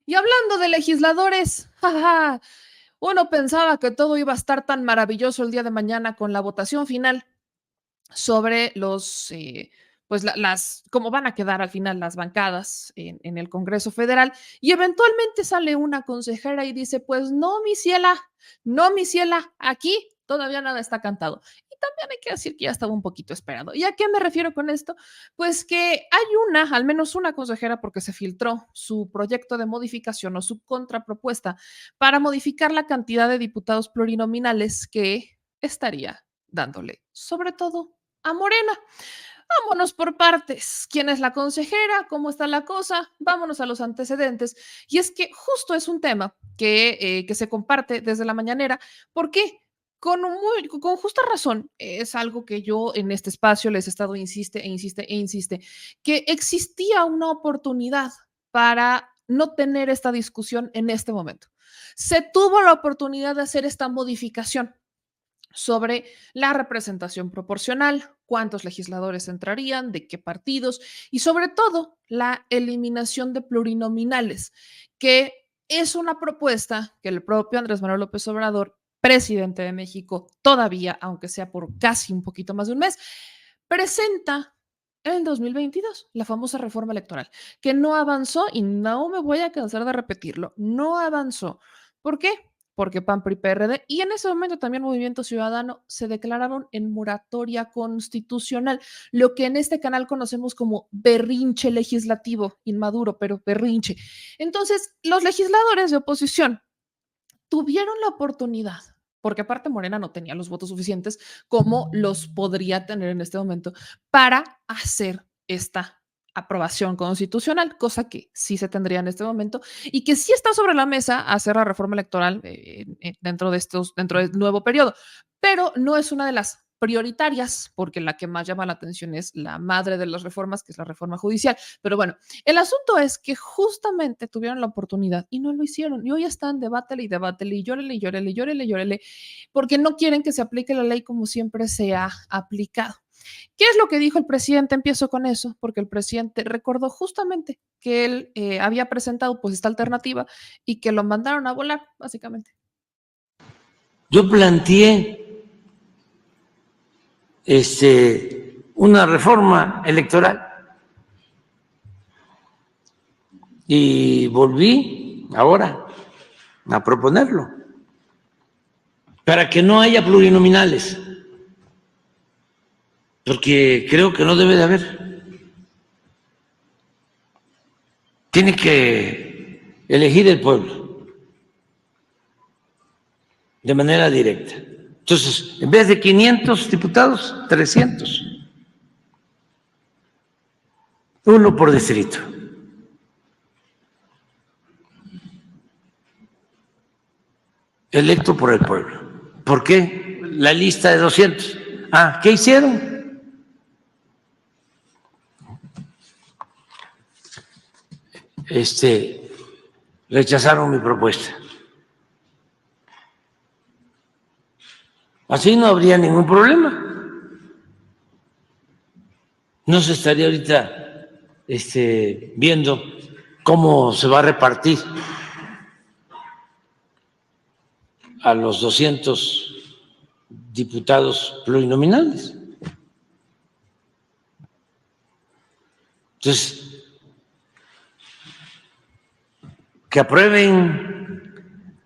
Y hablando de legisladores, jaja, uno pensaba que todo iba a estar tan maravilloso el día de mañana con la votación final sobre pues cómo van a quedar al final las bancadas en el Congreso Federal. Y eventualmente sale una consejera y dice, pues no, mi ciela, no, mi ciela, aquí todavía nada está cantado. Y también hay que decir que ya estaba un poquito esperado. ¿Y a qué me refiero con esto? Pues que hay al menos una consejera, porque se filtró su proyecto de modificación o su contrapropuesta para modificar la cantidad de diputados plurinominales que estaría dándole, sobre todo a Morena. Vámonos por partes. ¿Quién es la consejera? ¿Cómo está la cosa? Vámonos a los antecedentes. Y es que justo es un tema que se comparte desde la mañanera. ¿Por qué? Con justa razón, es algo que yo en este espacio les he estado insiste e insiste e insiste, que existía una oportunidad para no tener esta discusión en este momento. Se tuvo la oportunidad de hacer esta modificación sobre la representación proporcional, cuántos legisladores entrarían, de qué partidos y sobre todo la eliminación de plurinominales, que es una propuesta que el propio Andrés Manuel López Obrador, presidente de México, todavía, aunque sea por casi un poquito más de un mes, presenta en el 2022, la famosa reforma electoral, que no avanzó y no me voy a cansar de repetirlo, no avanzó. ¿Por qué? Porque PAN, PRI, PRD y en ese momento también Movimiento Ciudadano se declararon en moratoria constitucional, lo que en este canal conocemos como berrinche legislativo, inmaduro, pero berrinche. Entonces, los legisladores de oposición tuvieron la oportunidad, porque aparte Morena no tenía los votos suficientes como los podría tener en este momento para hacer esta aprobación constitucional, cosa que sí se tendría en este momento y que sí está sobre la mesa hacer la reforma electoral dentro del nuevo periodo, pero no es una de las prioritarias, porque la que más llama la atención es la madre de las reformas, que es la reforma judicial. Pero bueno, el asunto es que justamente tuvieron la oportunidad y no lo hicieron. Y hoy están debátele y debátele y llórele y llórele y llórele y llórele, porque no quieren que se aplique la ley como siempre se ha aplicado. ¿Qué es lo que dijo el presidente? Empiezo con eso, porque el presidente recordó justamente que él había presentado pues esta alternativa y que lo mandaron a volar, básicamente. Yo planteé una reforma electoral y volví ahora a proponerlo para que no haya plurinominales, porque creo que no debe de haber. Tiene que elegir el pueblo de manera directa. Entonces, en vez de 500 diputados, 300. Uno por distrito. Electo por el pueblo. ¿Por qué la lista de 200? Ah, ¿qué hicieron? Rechazaron mi propuesta. Así no habría ningún problema. No se estaría ahorita viendo cómo se va a repartir a los 200 diputados plurinominales. Entonces, que aprueben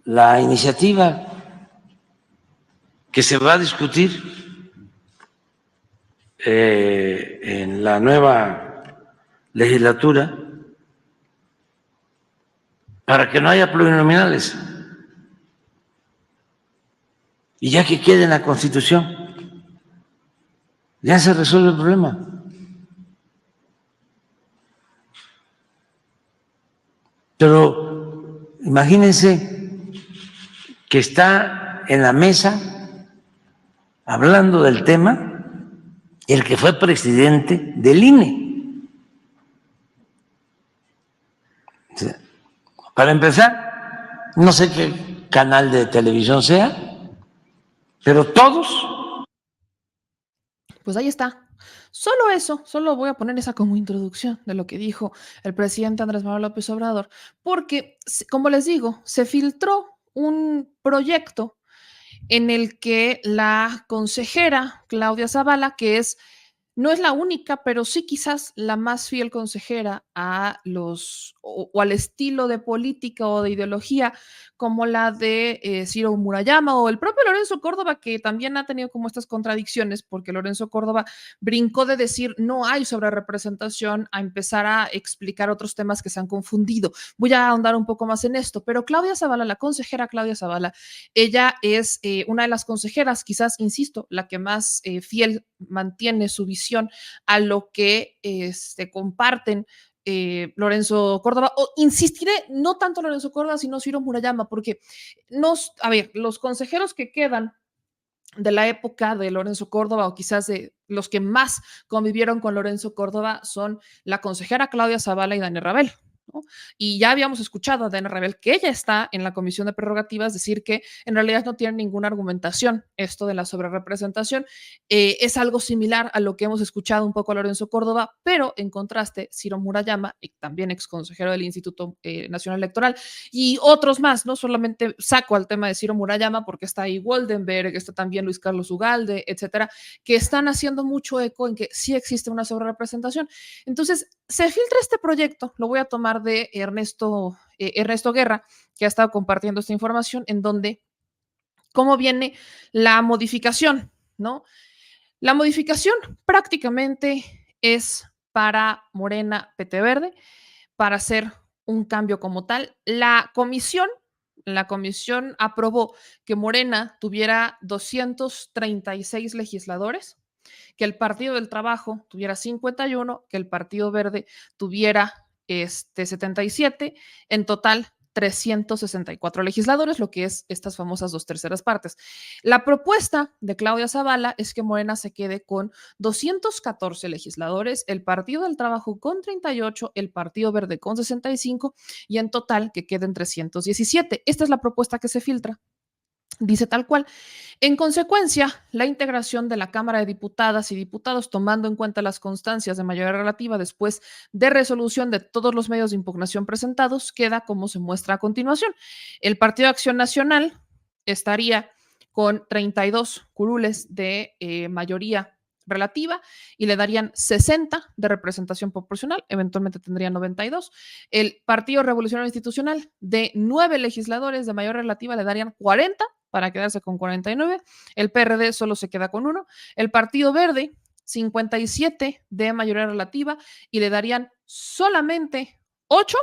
la iniciativa que se va a discutir en la nueva legislatura para que no haya plurinominales y ya que quede en la Constitución, ya se resuelve el problema. Pero imagínense que está en la mesa hablando del tema el que fue presidente del INE. Para empezar, no sé qué canal de televisión sea, pero todos. Pues ahí está. Solo eso, solo voy a poner esa como introducción de lo que dijo el presidente Andrés Manuel López Obrador, porque, como les digo, se filtró un proyecto en el que la consejera Claudia Zavala, que no es la única, pero sí quizás la más fiel consejera a o al estilo de política o de ideología como la de Ciro Murayama o el propio Lorenzo Córdoba, que también ha tenido como estas contradicciones, porque Lorenzo Córdoba brincó de decir no hay sobrerepresentación a empezar a explicar otros temas que se han confundido. Voy a ahondar un poco más en esto, pero Claudia Zavala, la consejera Claudia Zavala, ella es una de las consejeras, quizás, insisto, la que más fiel mantiene su visión a lo que comparten Lorenzo Córdoba, o insistiré, no tanto Lorenzo Córdoba, sino Ciro Murayama, porque a ver, los consejeros que quedan de la época de Lorenzo Córdoba, o quizás de los que más convivieron con Lorenzo Córdoba, son la consejera Claudia Zavala y Daniel Rabel, ¿no? Y ya habíamos escuchado a Dana Rebel, que ella está en la Comisión de Prerrogativas, decir que en realidad no tiene ninguna argumentación esto de la sobrerepresentación. Es algo similar a lo que hemos escuchado un poco a Lorenzo Córdoba, pero en contraste, Ciro Murayama, y también ex consejero del Instituto Nacional Electoral, y otros más, no solamente saco al tema de Ciro Murayama, porque está ahí Woldenberg, está también Luis Carlos Ugalde, etcétera, que están haciendo mucho eco en que sí existe una sobrerepresentación. Entonces, se filtra este proyecto, lo voy a tomar de Ernesto Guerra, que ha estado compartiendo esta información, en donde, cómo viene la modificación, ¿no? La modificación prácticamente es para Morena PT Verde, para hacer un cambio como tal. La comisión aprobó que Morena tuviera 236 legisladores, que el Partido del Trabajo tuviera 51, que el Partido Verde tuviera 77, en total 364 legisladores, lo que es estas famosas 2/3 partes. La propuesta de Claudia Zavala es que Morena se quede con 214 legisladores, el Partido del Trabajo con 38, el Partido Verde con 65 y en total que queden 317. Esta es la propuesta que se filtra. Dice tal cual. En consecuencia, la integración de la Cámara de Diputadas y Diputados, tomando en cuenta las constancias de mayoría relativa después de resolución de todos los medios de impugnación presentados, queda como se muestra a continuación. El Partido de Acción Nacional estaría con 32 curules de mayoría relativa y le darían 60 de representación proporcional, eventualmente tendría 92. El Partido Revolucionario Institucional, de 9 legisladores de mayoría relativa, le darían 40 para quedarse con 49. El PRD solo se queda con 1. El Partido Verde, 57 de mayoría relativa y le darían solamente 8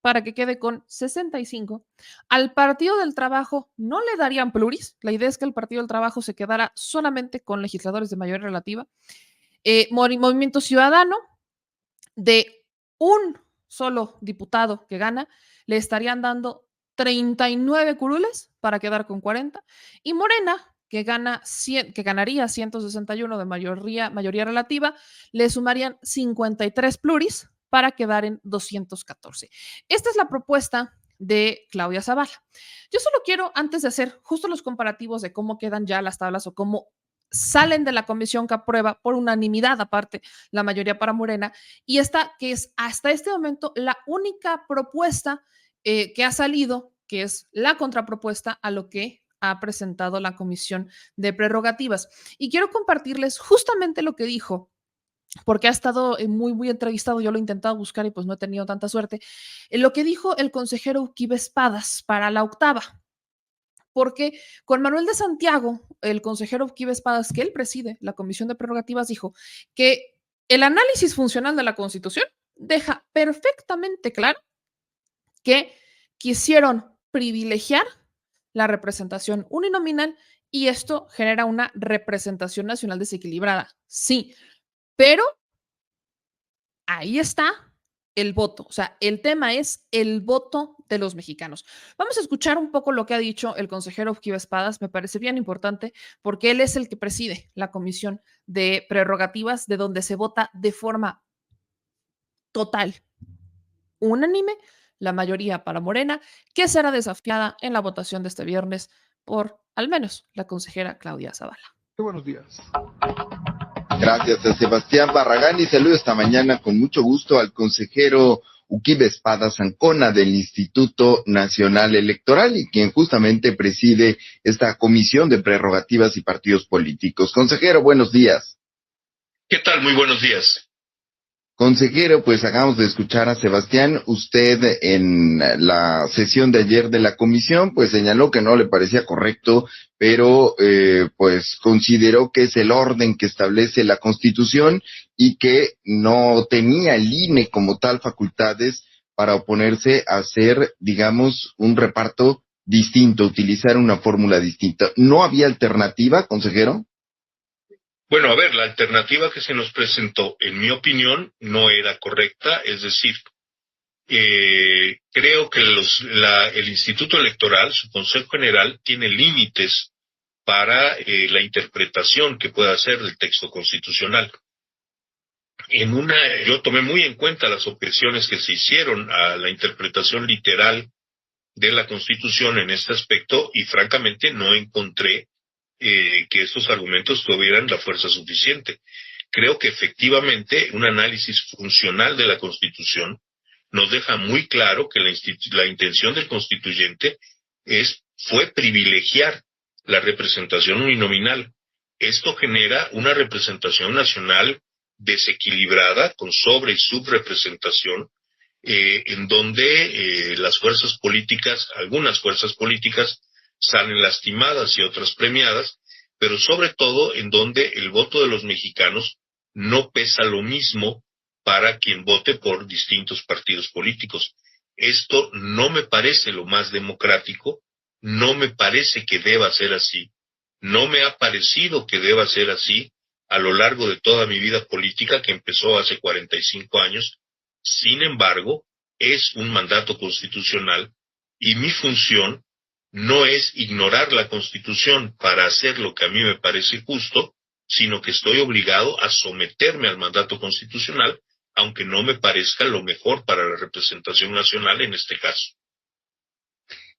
para que quede con 65. Al Partido del Trabajo no le darían pluris. La idea es que el Partido del Trabajo se quedara solamente con legisladores de mayoría relativa. Movimiento Ciudadano, de un solo diputado que gana, le estarían dando 39 curules para quedar con 40. Y Morena, que ganaría 161 de mayoría relativa, le sumarían 53 pluris para quedar en 214. Esta es la propuesta de Claudia Zavala. Yo solo quiero, antes de hacer justo los comparativos de cómo quedan ya las tablas o cómo salen de la comisión que aprueba por unanimidad, aparte, la mayoría para Morena, y esta que es hasta este momento la única propuesta que ha salido, que es la contrapropuesta a lo que ha presentado la Comisión de Prerrogativas. Y quiero compartirles justamente lo que dijo, porque ha estado muy, muy entrevistado. Yo lo he intentado buscar y pues no he tenido tanta suerte. Lo que dijo el consejero Uquibe Espadas para la octava, porque con Manuel de Santiago, el consejero Uquibe Espadas, que él preside la Comisión de Prerrogativas, dijo que el análisis funcional de la Constitución deja perfectamente claro que quisieron privilegiar la representación uninominal y esto genera una representación nacional desequilibrada. Sí, pero ahí está el voto. O sea, el tema es el voto de los mexicanos. Vamos a escuchar un poco lo que ha dicho el consejero Uquibe Espadas. Me parece bien importante porque él es el que preside la Comisión de Prerrogativas, de donde se vota de forma total, unánime, la mayoría para Morena, que será desafiada en la votación de este viernes por al menos la consejera Claudia Zavala. Buenos días. Gracias a Sebastián Barragán y saludo esta mañana con mucho gusto al consejero Uquibe Espada Zancona del Instituto Nacional Electoral y quien justamente preside esta comisión de prerrogativas y partidos políticos. Consejero, buenos días. ¿Qué tal? Muy buenos días. Consejero, pues acabamos de escuchar a Sebastián. Usted en la sesión de ayer de la comisión, pues señaló que no le parecía correcto, pero pues consideró que es el orden que establece la Constitución y que no tenía el INE como tal facultades para oponerse a hacer, digamos, un reparto distinto, utilizar una fórmula distinta. ¿No había alternativa, consejero? Bueno, a ver, la alternativa que se nos presentó, en mi opinión, no era correcta, es decir, creo que el Instituto Electoral, su Consejo General, tiene límites para la interpretación que pueda hacer del texto constitucional. Yo tomé muy en cuenta las objeciones que se hicieron a la interpretación literal de la Constitución en este aspecto y francamente no encontré que estos argumentos tuvieran la fuerza suficiente. Creo que efectivamente un análisis funcional de la Constitución nos deja muy claro que la intención del constituyente fue privilegiar la representación uninominal. Esto genera una representación nacional desequilibrada, con sobre y subrepresentación, en donde algunas fuerzas políticas, salen lastimadas y otras premiadas, pero sobre todo en donde el voto de los mexicanos no pesa lo mismo para quien vote por distintos partidos políticos. Esto no me parece lo más democrático, no me parece que deba ser así, no me ha parecido que deba ser así a lo largo de toda mi vida política, que empezó hace 45 años. Sin embargo, es un mandato constitucional y mi función no es ignorar la Constitución para hacer lo que a mí me parece justo, sino que estoy obligado a someterme al mandato constitucional, aunque no me parezca lo mejor para la representación nacional en este caso.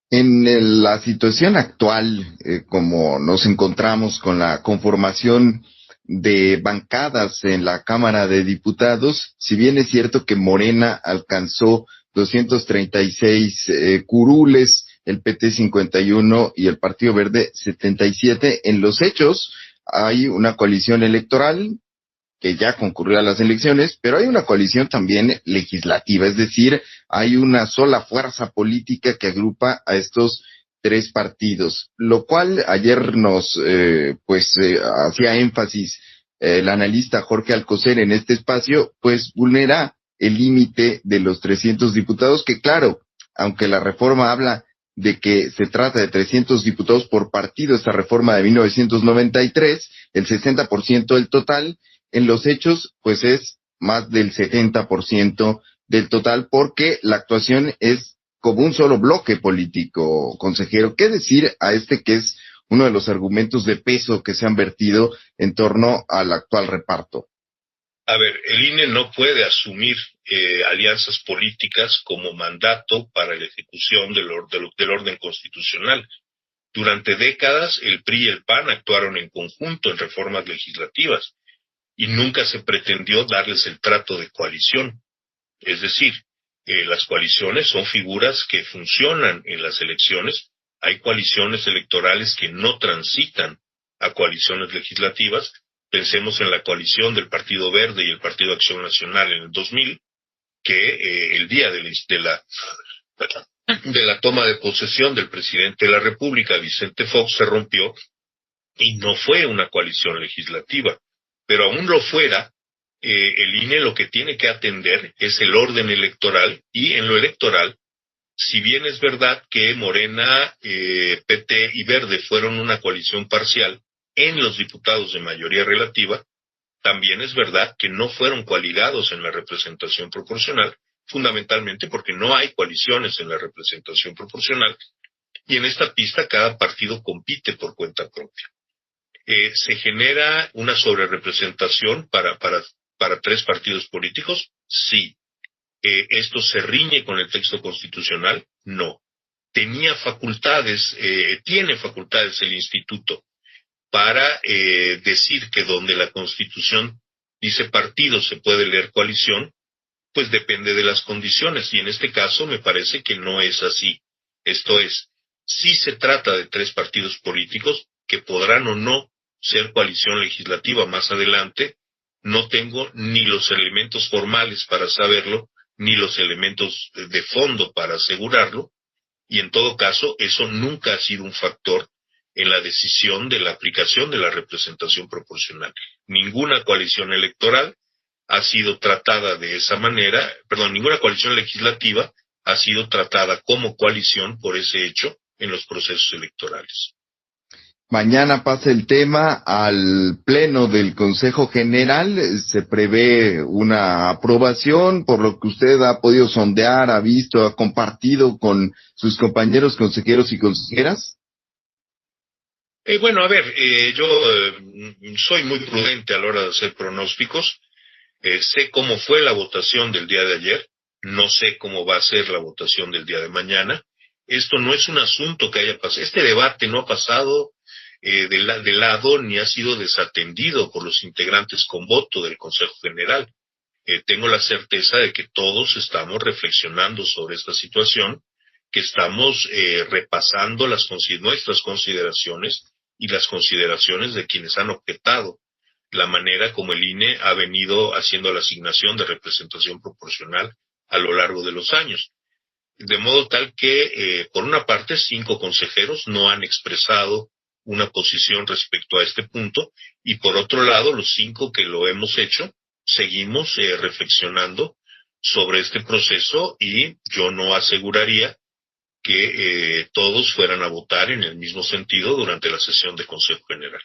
En la situación actual, como nos encontramos con la conformación de bancadas en la Cámara de Diputados, si bien es cierto que Morena alcanzó 236 curules, el PT 51 y el Partido Verde 77. En los hechos hay una coalición electoral que ya concurrió a las elecciones, pero hay una coalición también legislativa, es decir, hay una sola fuerza política que agrupa a estos tres partidos, lo cual ayer nos hacía énfasis el analista Jorge Alcocer en este espacio, pues vulnera el límite de los 300 diputados, que claro, aunque la reforma habla de que se trata de 300 diputados por partido, esta reforma de 1993, el 60% del total, en los hechos, pues es más del 70% del total, porque la actuación es como un solo bloque político, consejero. ¿Qué decir a que es uno de los argumentos de peso que se han vertido en torno al actual reparto? A ver, el INE no puede asumir alianzas políticas como mandato para la ejecución del orden constitucional. Durante décadas, el PRI y el PAN actuaron en conjunto en reformas legislativas y nunca se pretendió darles el trato de coalición. Es decir, las coaliciones son figuras que funcionan en las elecciones. Hay coaliciones electorales que no transitan a coaliciones legislativas. Pensemos en la coalición del Partido Verde y el Partido Acción Nacional en el 2000, que el día de la toma de posesión del presidente de la República, Vicente Fox, se rompió y no fue una coalición legislativa. Pero aún lo fuera, el INE lo que tiene que atender es el orden electoral, y en lo electoral, si bien es verdad que Morena, PT y Verde fueron una coalición parcial en los diputados de mayoría relativa, también es verdad que no fueron coaligados en la representación proporcional, fundamentalmente porque no hay coaliciones en la representación proporcional, y en esta pista cada partido compite por cuenta propia. ¿Se genera una sobrerepresentación para tres partidos políticos? Sí. ¿Esto se riñe con el texto constitucional? No. Tiene facultades el instituto para decir que donde la Constitución dice partido se puede leer coalición, pues depende de las condiciones, y en este caso me parece que no es así. Esto es, sí se trata de 3 partidos políticos que podrán o no ser coalición legislativa más adelante. No tengo ni los elementos formales para saberlo, ni los elementos de fondo para asegurarlo, y en todo caso, eso nunca ha sido un factor en la decisión de la aplicación de la representación proporcional. Ninguna coalición electoral ha sido tratada de esa manera, ninguna coalición legislativa ha sido tratada como coalición por ese hecho en los procesos electorales. Mañana pasa el tema al Pleno del Consejo General. Se prevé una aprobación, por lo que usted ha podido sondear, ha visto, ha compartido con sus compañeros consejeros y consejeras. Bueno, a ver, yo soy muy prudente a la hora de hacer pronósticos. Sé cómo fue la votación del día de ayer, no sé cómo va a ser la votación del día de mañana. Esto no es un asunto que haya pasado, este debate no ha pasado de lado ni ha sido desatendido por los integrantes con voto del Consejo General. Tengo la certeza de que todos estamos reflexionando sobre esta situación, que estamos repasando nuestras consideraciones y las consideraciones de quienes han objetado la manera como el INE ha venido haciendo la asignación de representación proporcional a lo largo de los años. De modo tal que, por una parte, 5 consejeros no han expresado una posición respecto a este punto, y por otro lado, los 5 que lo hemos hecho, seguimos reflexionando sobre este proceso, y yo no aseguraría que todos fueran a votar en el mismo sentido durante la sesión de Consejo General.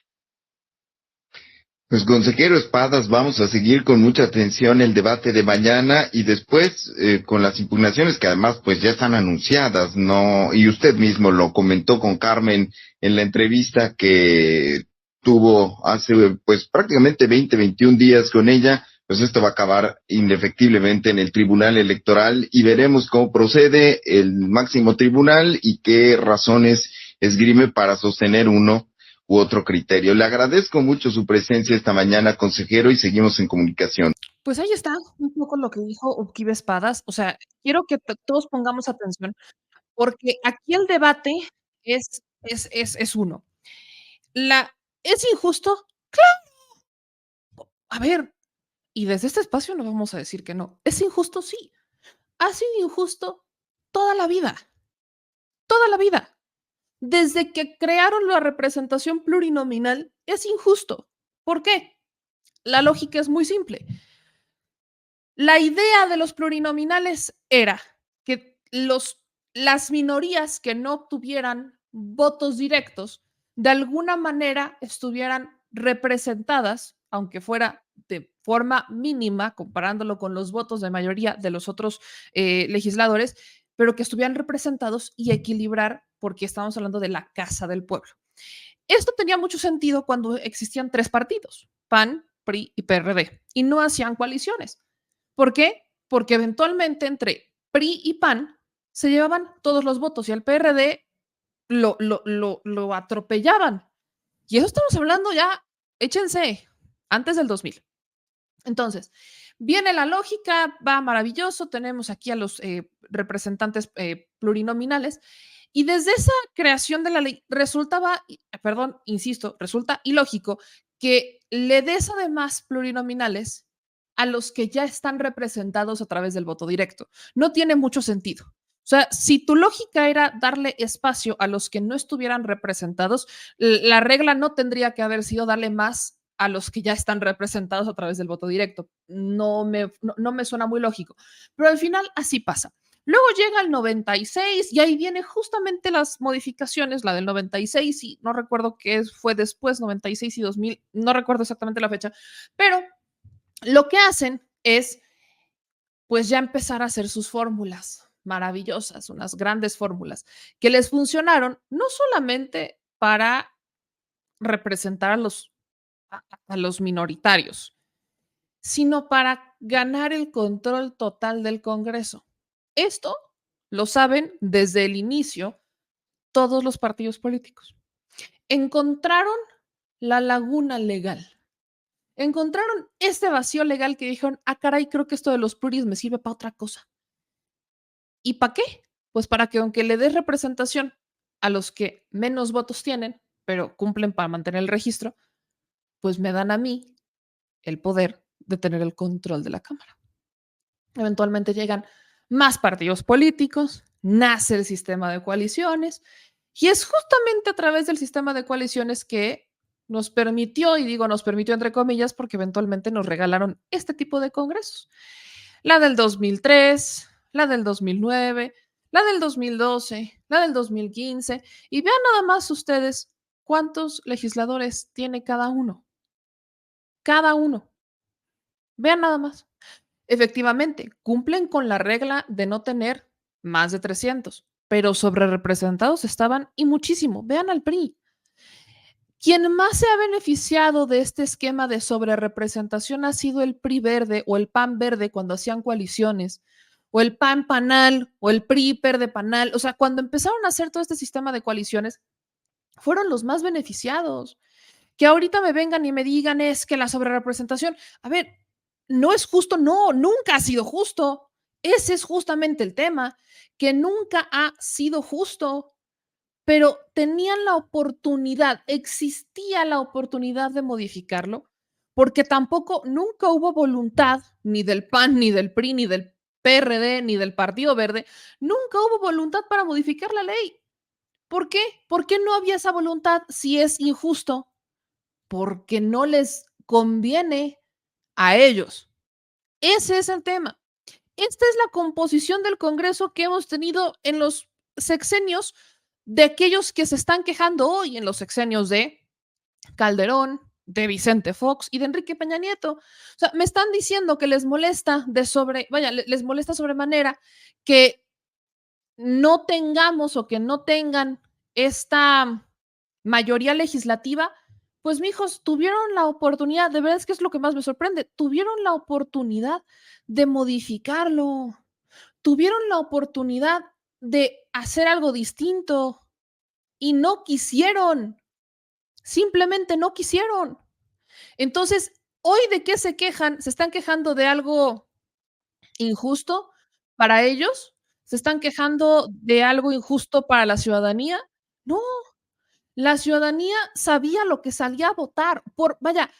Pues, consejero Espadas, vamos a seguir con mucha atención el debate de mañana y después con las impugnaciones que además pues ya están anunciadas, ¿no? Y usted mismo lo comentó con Carmen en la entrevista que tuvo hace pues prácticamente 21 días con ella. Pues esto va a acabar indefectiblemente en el Tribunal Electoral y veremos cómo procede el máximo tribunal y qué razones esgrime para sostener uno u otro criterio. Le agradezco mucho su presencia esta mañana, consejero, y seguimos en comunicación. Pues ahí está un poco lo que dijo Urquibe Espadas. O sea, quiero que todos pongamos atención, porque aquí el debate es uno. ¿Es injusto? A ver, y desde este espacio no vamos a decir que no. ¿Es injusto? Sí. Ha sido injusto toda la vida. Toda la vida. Desde que crearon la representación plurinominal, es injusto. ¿Por qué? La lógica es muy simple. La idea de los plurinominales era que las minorías que no obtuvieran votos directos, de alguna manera estuvieran representadas, aunque fuera de forma mínima, comparándolo con los votos de mayoría de los otros legisladores, pero que estuvieran representados y equilibrar, porque estamos hablando de la Casa del Pueblo. Esto tenía mucho sentido cuando existían 3 partidos, PAN, PRI y PRD, y no hacían coaliciones. ¿Por qué? Porque eventualmente entre PRI y PAN se llevaban todos los votos y al PRD lo atropellaban. Y eso estamos hablando ya, échense, antes del 2000. Entonces, viene la lógica, va maravilloso, tenemos aquí a los representantes plurinominales, y desde esa creación de la ley resulta ilógico que le des además plurinominales a los que ya están representados a través del voto directo. No tiene mucho sentido. O sea, si tu lógica era darle espacio a los que no estuvieran representados, la regla no tendría que haber sido darle más a los que ya están representados a través del voto directo. No me suena muy lógico, pero al final así pasa. Luego llega el 96 y ahí viene justamente las modificaciones, la del 96 y no recuerdo qué fue después, 96 y 2000, no recuerdo exactamente la fecha, pero lo que hacen es pues ya empezar a hacer sus fórmulas maravillosas, unas grandes fórmulas que les funcionaron no solamente para representar a los minoritarios, sino para ganar el control total del Congreso. Esto lo saben desde el inicio todos los partidos políticos. Encontraron la laguna legal. Encontraron este vacío legal que dijeron, ah, caray, creo que esto de los pluris me sirve para otra cosa. ¿Y para qué? Pues para que aunque le des representación a los que menos votos tienen, pero cumplen para mantener el registro, pues me dan a mí el poder de tener el control de la Cámara. Eventualmente llegan más partidos políticos, nace el sistema de coaliciones, y es justamente a través del sistema de coaliciones que nos permitió, y digo nos permitió entre comillas, porque eventualmente nos regalaron este tipo de congresos. La del 2003, la del 2009, la del 2012, la del 2015, y vean nada más ustedes cuántos legisladores tiene cada uno. Cada uno. Vean nada más. Efectivamente, cumplen con la regla de no tener más de 300, pero sobre representados estaban y muchísimo. Vean al PRI. Quien más se ha beneficiado de este esquema de sobrerepresentación ha sido el PRI verde o el PAN verde cuando hacían coaliciones, o el PAN panal, o el PRI verde panal. O sea, cuando empezaron a hacer todo este sistema de coaliciones, fueron los más beneficiados. Que ahorita me vengan y me digan es que la sobrerepresentación, a ver, no es justo, no, nunca ha sido justo. Ese es justamente el tema, que nunca ha sido justo, pero tenían la oportunidad, existía la oportunidad de modificarlo, porque tampoco, nunca hubo voluntad ni del PAN, ni del PRI, ni del PRD, ni del Partido Verde, nunca hubo voluntad para modificar la ley. ¿Por qué? ¿Por qué no había esa voluntad si es injusto? Porque no les conviene a ellos. Ese es el tema. Esta es la composición del Congreso que hemos tenido en los sexenios de aquellos que se están quejando hoy, en los sexenios de Calderón, de Vicente Fox y de Enrique Peña Nieto. O sea, me están diciendo que les molesta les molesta sobremanera que no tengamos o que no tengan esta mayoría legislativa. Pues, mijos, tuvieron la oportunidad, de verdad es que es lo que más me sorprende, tuvieron la oportunidad de modificarlo, tuvieron la oportunidad de hacer algo distinto y no quisieron, simplemente no quisieron. Entonces, ¿hoy de qué se quejan? ¿Se están quejando de algo injusto para ellos? ¿Se están quejando de algo injusto para la ciudadanía? No, la ciudadanía sabía lo que salía a votar. Vaya,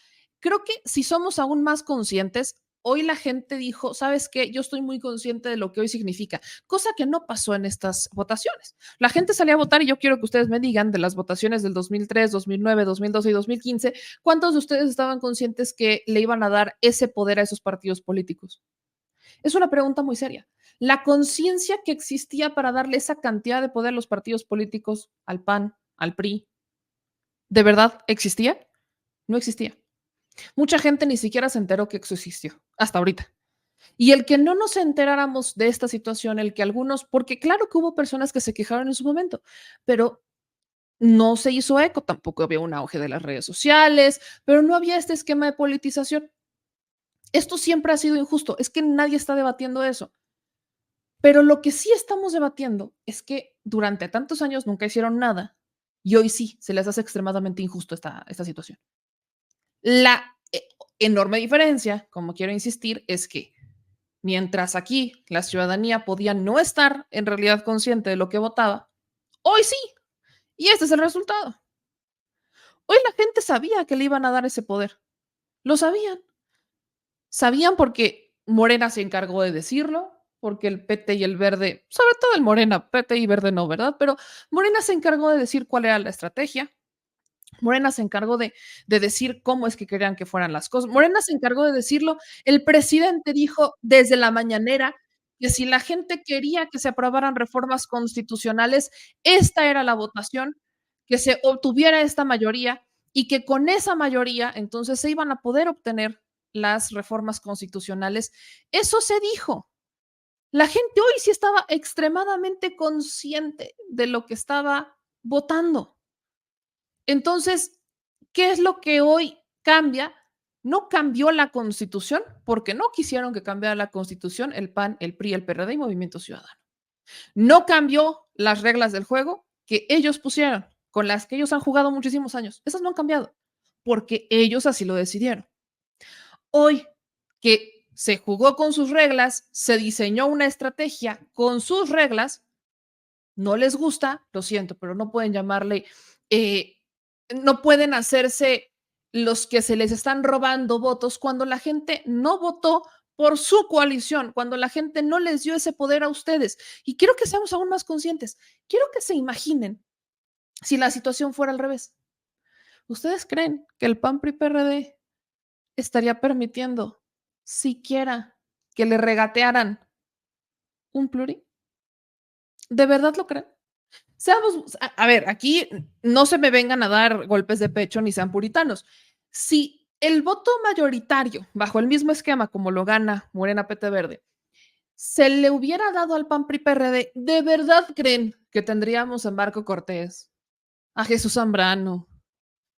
creo que si somos aún más conscientes, hoy la gente dijo, ¿sabes qué? Yo estoy muy consciente de lo que hoy significa, cosa que no pasó en estas votaciones. La gente salía a votar y yo quiero que ustedes me digan de las votaciones del 2003, 2009, 2012 y 2015, ¿cuántos de ustedes estaban conscientes que le iban a dar ese poder a esos partidos políticos? Es una pregunta muy seria. La conciencia que existía para darle esa cantidad de poder a los partidos políticos, al PAN, al PRI, ¿de verdad existía? No existía. Mucha gente ni siquiera se enteró que eso existió, hasta ahorita. Y el que no nos enteráramos de esta situación, el que algunos, porque claro que hubo personas que se quejaron en su momento, pero no se hizo eco, tampoco había un auge de las redes sociales, pero no había este esquema de politización. Esto siempre ha sido injusto, es que nadie está debatiendo eso. Pero lo que sí estamos debatiendo es que durante tantos años nunca hicieron nada y hoy sí se les hace extremadamente injusto esta situación. La enorme diferencia, como quiero insistir, es que mientras aquí la ciudadanía podía no estar en realidad consciente de lo que votaba, hoy sí. Y este es el resultado. Hoy la gente sabía que le iban a dar ese poder. Lo sabían. Sabían porque Morena se encargó de decirlo, porque el PT y el Verde, sobre todo el Morena, PT y Verde no, ¿verdad? Pero Morena se encargó de decir cuál era la estrategia. Morena se encargó de decir cómo es que querían que fueran las cosas. Morena se encargó de decirlo. El presidente dijo desde la mañanera que si la gente quería que se aprobaran reformas constitucionales, esta era la votación, que se obtuviera esta mayoría y que con esa mayoría entonces se iban a poder obtener las reformas constitucionales. Eso se dijo. La gente hoy sí estaba extremadamente consciente de lo que estaba votando. Entonces, ¿qué es lo que hoy cambia? No cambió la Constitución, porque no quisieron que cambiara la Constitución el PAN, el PRI, el PRD y Movimiento Ciudadano. No cambió las reglas del juego que ellos pusieron, con las que ellos han jugado muchísimos años. Esas no han cambiado. porque ellos así lo decidieron. Hoy que se jugó con sus reglas, se diseñó una estrategia con sus reglas, no les gusta, lo siento, pero no pueden llamarle, no pueden hacerse los que se les están robando votos cuando la gente no votó por su coalición, cuando la gente no les dio ese poder a ustedes. Y quiero que seamos aún más conscientes. Quiero que se imaginen si la situación fuera al revés. ¿Ustedes creen que el PAN PRI PRD estaría permitiendo siquiera que le regatearan un pluri? ¿De verdad lo creen? Seamos, a ver, aquí no se me vengan a dar golpes de pecho ni sean puritanos. Si el voto mayoritario, bajo el mismo esquema como lo gana Morena PT Verde, se le hubiera dado al PAN PRI PRD, ¿de verdad creen que tendríamos a Marco Cortés, a Jesús Zambrano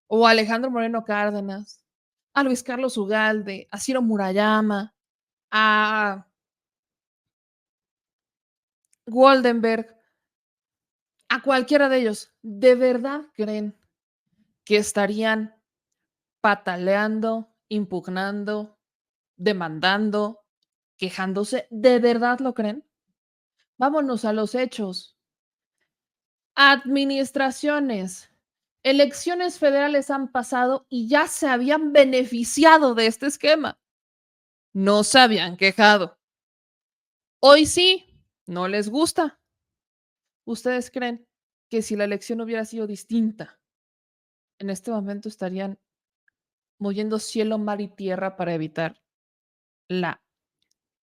o a Alejandro Moreno Cárdenas, a Luis Carlos Ugalde, a Ciro Murayama, a Goldenberg, a cualquiera de ellos? ¿De verdad creen que estarían pataleando, impugnando, demandando, quejándose? ¿De verdad lo creen? Vámonos a los hechos. Administraciones, elecciones federales han pasado y ya se habían beneficiado de este esquema. No se habían quejado. Hoy sí, no les gusta. ¿Ustedes creen que si la elección hubiera sido distinta, en este momento estarían moviendo cielo, mar y tierra para evitar la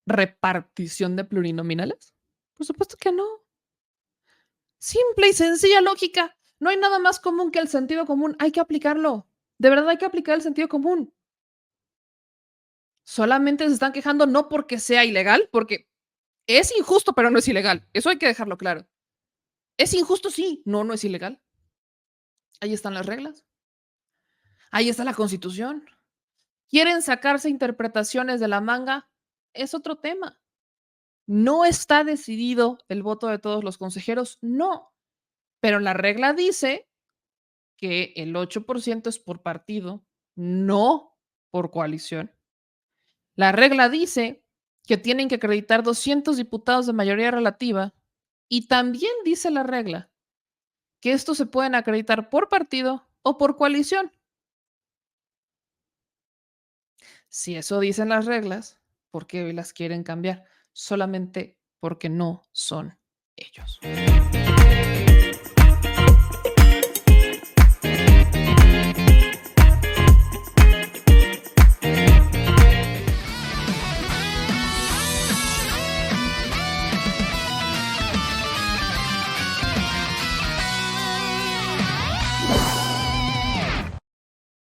repartición de plurinominales? Por supuesto que no. Simple y sencilla lógica. No hay nada más común que el sentido común. Hay que aplicarlo. De verdad hay que aplicar el sentido común. Solamente se están quejando no porque sea ilegal, porque es injusto, pero no es ilegal. Eso hay que dejarlo claro. ¿Es injusto? Sí. No, no es ilegal. Ahí están las reglas. Ahí está la Constitución. ¿Quieren sacarse interpretaciones de la manga? Es otro tema. ¿No está decidido el voto de todos los consejeros? No. Pero la regla dice que el 8% es por partido, no por coalición. La regla dice que tienen que acreditar 200 diputados de mayoría relativa y también dice la regla que estos se pueden acreditar por partido o por coalición. Si eso dicen las reglas, ¿por qué hoy las quieren cambiar? Solamente porque no son ellos.